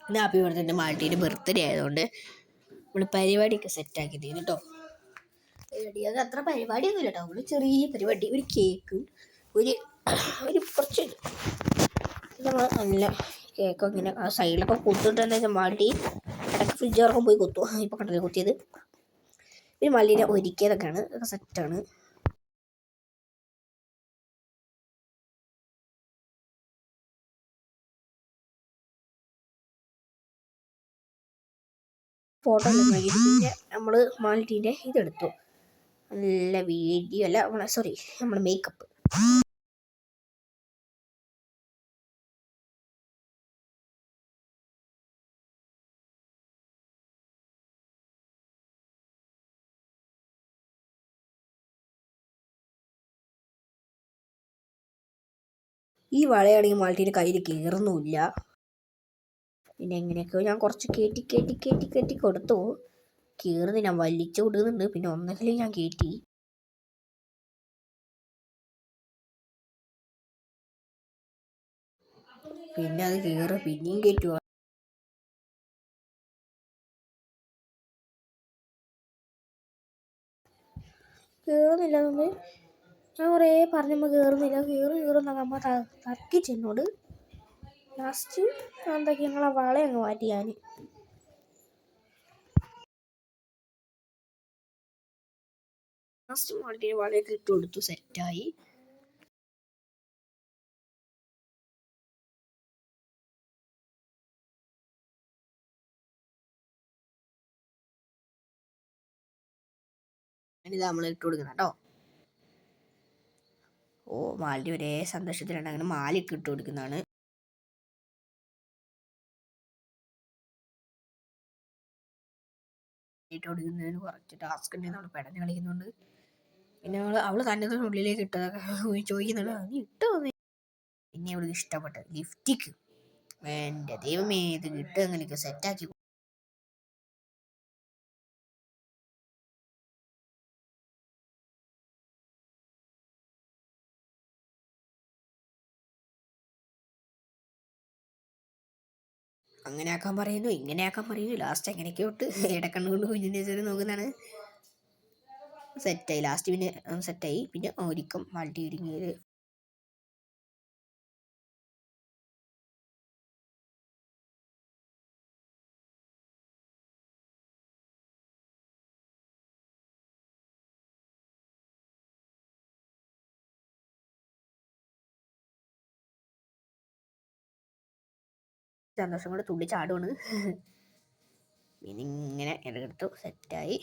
ഇന്ന് happy birthday മാൾട്ടീൻ്റെ birthday ആയതുകൊണ്ട് നമ്മൾ പരിപാടിയൊക്കെ സെറ്റാക്കി തരും കേട്ടോ. പരിപാടി അത് അത്ര പരിപാടിയൊന്നും ഇല്ല കേട്ടോ. നമ്മൾ ചെറിയ പരിപാടി, ഒരു കേക്ക്, ഒരു കുറച്ച് നമ്മൾ നല്ല കേക്കൊക്കെ ഇങ്ങനെ ആ സൈഡിലൊക്കെ കുത്തിട്ട് എന്താ വെച്ചാൽ മാൾട്ടി ഇടയ്ക്ക് ഫ്രിഡ്ജൊക്കെ പോയി കുത്തും. ഇപ്പോൾ കണ്ടത് കുത്തിയത് പിന്നെ മല്ലീനെ ഒരുക്കിയതൊക്കെയാണ്, അതൊക്കെ സെറ്റാണ്. ഫോട്ടോ എല്ലാം നോക്കി പിന്നെ നമ്മൾ മാൾട്ടീൻ്റെ ഇതെടുത്തു, നല്ല വീഡിയോ അല്ല സോറി നമ്മൾ മേക്കപ്പ്. ഈ വളയാണെങ്കിൽ മാൾട്ടീൻ്റെ കയ്യിൽ കയറുന്നുമില്ല. പിന്നെ എങ്ങനെയൊക്കെയോ ഞാൻ കുറച്ച് കയറ്റി കൊടുത്തു. കയറുന്നില്ല, ഞാൻ വലിച്ചു കൊടുക്കുന്നുണ്ട്. പിന്നെ ഒന്നെങ്കിലും ഞാൻ കയറ്റി, പിന്നെ അത് കയറി പിന്നെയും കയറ്റുക. കയറുന്നില്ല നമ്മൾ, ഞാൻ കുറേ പറഞ്ഞപ്പോൾ കയറുന്നില്ല. കയറുന്നൊക്കെ അമ്മ തർക്കിച്ചെന്നോട്. ലാസ്റ്റ് എന്തൊക്കെ ഞങ്ങളെ വള അങ്ങ് മാറ്റി. ഞാൻ ലാസ്റ്റ് മാൾട്ടീൻ്റെ വളയൊക്കെ ഇട്ട് കൊടുത്തു, സെറ്റായി. ഇത് നമ്മൾ ഇട്ട് കൊടുക്കണം കേട്ടോ. ഓ മാലിൻ്റെ ഒരേ സന്തോഷത്തിലാണ് അങ്ങനെ മാലയൊക്കെ ഇട്ട് കൊടുക്കുന്നതാണ്. ഇട്ട് കൊടുക്കുന്നതിന് കുറച്ച് ടാസ്ക് ഉണ്ട്, നമ്മൾ പെടഞ്ഞ് കളിക്കുന്നുണ്ട്. പിന്നെ അവള് തന്നെ ഉള്ളിലേക്ക് ഇട്ടതൊക്കെ ചോദിക്കുന്നുണ്ട്, നീ ഇട്ടോ? പിന്നെ അവൾക്ക് ഇഷ്ടപ്പെട്ടത് ലിഫ്റ്റിക്ക്. എൻ്റെ ദൈവമേ, ഇത് ഇട്ട് അങ്ങനെയൊക്കെ സെറ്റാക്കി. അങ്ങനെ ആക്കാൻ പറയുന്നു, ഇങ്ങനെ ആക്കാൻ പറയുന്നു. ലാസ്റ്റ് എങ്ങനെയൊക്കെ തൊട്ട് ഇടക്കണ്ണുകൊണ്ട് കുഞ്ഞിൻ്റെ ചെറിയ നോക്കുന്നതാണ്. സെറ്റായി, ലാസ്റ്റ് പിന്നെ സെറ്റായി. പിന്നെ ഒരുക്കം മാൾട്ടി ഒരുങ്ങിയത്. സന്തോഷം കൊണ്ട് തുള്ളി ചാടുവാണ്. പിന്നെ ഇങ്ങനെ എടുത്തു സെറ്റായി.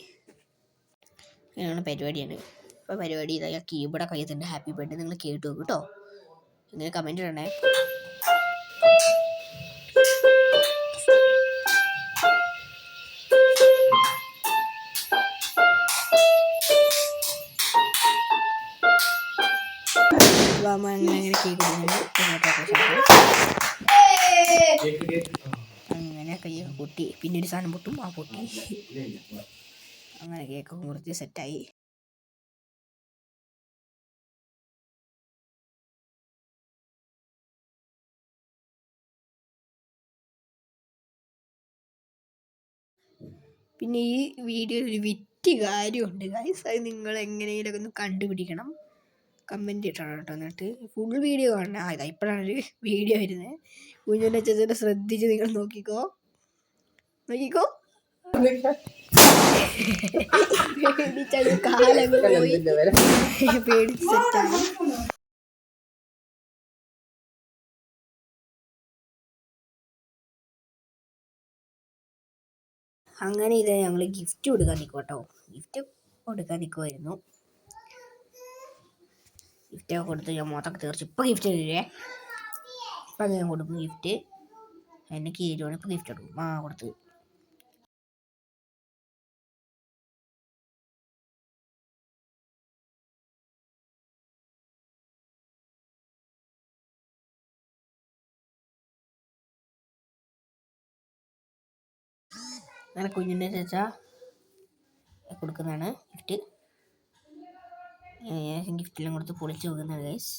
ഇങ്ങനെയാണ് പരിപാടിയാണ്. ഇപ്പോൾ പരിപാടി ഇതായി കീബോർഡൊക്കെ കഴിയുന്നുണ്ട്. ഹാപ്പി ബർത്ത്ഡേ നിങ്ങൾ കേട്ടു നോക്കും കേട്ടോ. ഇങ്ങനെ കമൻറ്റ് ഇടണേ. അങ്ങനെ അങ്ങനെ കയ്യൊക്കെ പൊട്ടി. പിന്നെ ഒരു സാധനം പൊട്ടും, ആ പൊട്ടി. അങ്ങനെ കേക്കൊക്കെ മുറിച്ച് സെറ്റായി. പിന്നെ ഈ വീഡിയോയിൽ ഒരു വിറ്റ് കാര്യമുണ്ട് ഗൈസ്, അത് നിങ്ങൾ എങ്ങനെയെങ്കിലുമൊക്കെ ഒന്ന് കണ്ടുപിടിക്കണം. കമൻറ്റ് ഇട്ടണം കേട്ടോ. എന്നിട്ട് ഫുൾ വീഡിയോ കാണണം. ഇതാ ഇപ്പോഴാണ് ഒരു വീഡിയോ വരുന്നത്. കുഞ്ഞിൻ്റെ അച്ഛനെ ശ്രദ്ധിച്ച് നിങ്ങൾ നോക്കിക്കോ. പേടിച്ചത് കാലങ്ങ് പോയി, പേടിച്ച് സെറ്റായി. അങ്ങനെ ഇത് ഞങ്ങൾ ഗിഫ്റ്റ് കൊടുക്കാൻ നിൽക്കും കേട്ടോ. ഗിഫ്റ്റ് കൊടുക്കാൻ നിൽക്കുമായിരുന്നു. ഗിഫ്റ്റൊക്കെ കൊടുത്ത് ഞാൻ മൊത്തമൊക്കെ തീർച്ചു. ഇപ്പം ഗിഫ്റ്റ് തരുവേ. ഇപ്പം ഞാൻ കൊടുക്കും ഗിഫ്റ്റ്. എന്നെ കീരുവാണ്, ഇപ്പം ഗിഫ്റ്റ് കൊടുക്കും. കൊടുത്ത് അങ്ങനെ കുഞ്ഞിൻ്റെ ചേച്ചാ കൊടുക്കുന്നതാണ് ഗിഫ്റ്റ്. ഗിഫ്റ്റെല്ലാം കൊടുത്ത് പൊളിച്ച് നോക്കുന്നതാണ് ഗൈസ്.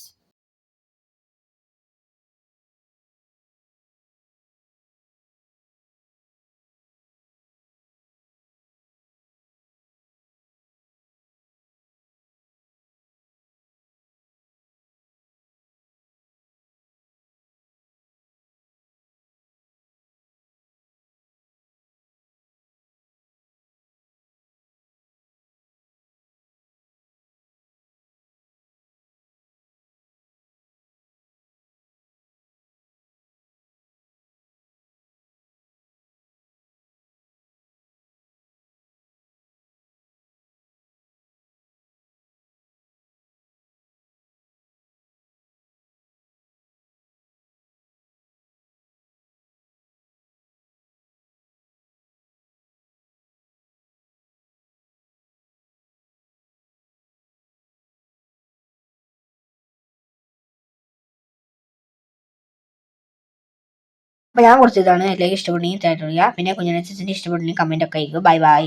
അപ്പോൾ ഞാൻ കൊടുത്തതാണ്. എല്ലാവർക്കും ഇഷ്ടപ്പെടുന്നെങ്കിൽ പിന്നെ കുഞ്ഞിനെ ഇഷ്ടപ്പെടുന്നെങ്കിൽ കമൻറ്റ് ഒക്കെ ആയിരിക്കും. Bye bye.